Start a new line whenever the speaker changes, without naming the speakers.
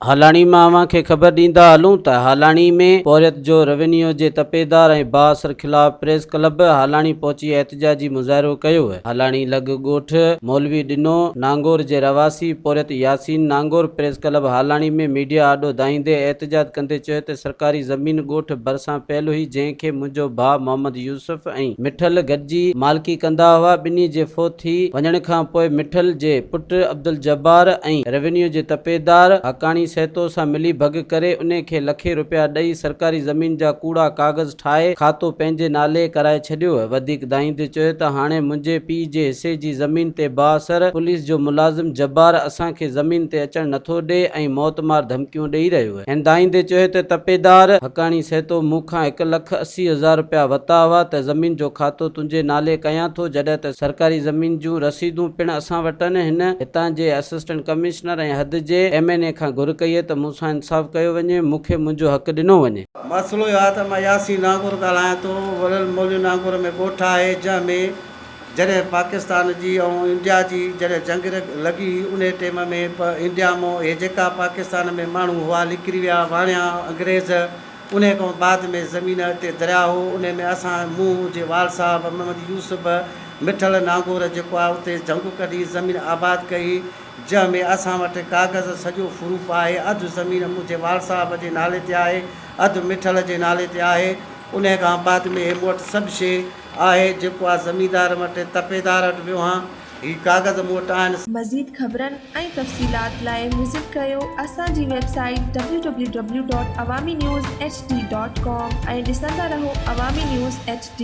हालाणी मां अवां खे ख़बर ॾींदा हलूं त हालाणी में पौरियत जो रेवेन्यू जे तपेदार ऐं बासर ख़िलाफ़ प्रेस क्लब हालाणी पहुची एहतजाजी मुज़ाहिरो कयो है। हालाणी लॻ ॻोठ मौलवी ॾिनो नांगोर जे रवासी पौरियत यासीन नांगोर प्रेस क्लब हालाणी में मीडिया आॾो दाईंदे एहतजाज कंदे चयो त सरकारी ज़मीन ॻोठ भरिसां पियल हुई, जंहिंखे मुंहिंजो भाउ मोहम्मद यूसुफ ऐं मिठल गॾिजी मालिकी कंदा हुआ। ॿिन्ही जे फोत थी वञण खां पोइ मिठल जे पुटु अब्दुल जब्बार ऐं रेवेन्यू जे तपेदार हकाणी सैतो सां मिली भग करे उन खे लखे रुपया ॾेई सरकारी ज़मीन जा कूड़ा कागज़ ठाहे खातो पंहिंजे नाले कराए छॾियो है। वधीक दाईंदे चयो त हाणे मुंहिंजे पीउ जे हिसे जी ज़मीन ते बाअसर पुलिस जो मुलाज़िम जब्बार असांखे ज़मीन ते अचणु नथो ॾे ऐं मौतमार धमकियूं ॾेई रहियो है। हिन दाईंदे चयो त तपेदार हकाणी सैतो मूंखां 1,80,000 रुपया वरिता हुआ त ज़मीन जो खातो तुंहिंजे नाले कयां थो, जॾहिं त सरकारी ज़मीन जूं रसीदूं पिण असां वटि आहिनि। हिन हितां जे असिस्टेंट कमिश्नर ऐं हद जे MNA खां घुर कई त मूंसां इंसाफ़ कयो वञे, मूंखे मुंहिंजो हक़ ॾिनो वञे।
मसइलो इहो आहे त मां यासीन नागौर ॻाल्हायां थो। वरल मौलवी नागौर में ॻोठ आहे, जंहिंमें जॾहिं पाकिस्तान जी ऐं इंडिया जी जॾहिं जंग लॻी उन टाइम में इंडिया मां इहे जेका पाकिस्तान में माण्हू हुआ निकिरी विया, वाणिया अंग्रेज़। उन खां बाद में ज़मीन हिते दरिया हो, उन में असां मूं जे वाल साहब मोहम्मद यूसुफ मिठल नागौर जेको आहे उते जंग कढी ज़मीन आबाद कई, जंहिंमें असां वटि कागज़ सॼो प्रूफ आहे। अधु ज़मीन मुंहिंजे वाल साहब जे नाले ते आहे, अधु मिठल जे नाले ते आहे। उन खां बाद में मूं वटि सभु शइ आहे जेको आहे ज़मींदार वटि, तपेदार वटि वियो हा, ही कागज़ मूं वटि आहिनि।
मज़ीद ख़बरनि ऐं तफ़सीलात लाइ विज़िट कयो असांजी वेबसाइट www.awamiNewsHD.com ऐं ॾिसंदा रहो अवामी न्यूज़ HD।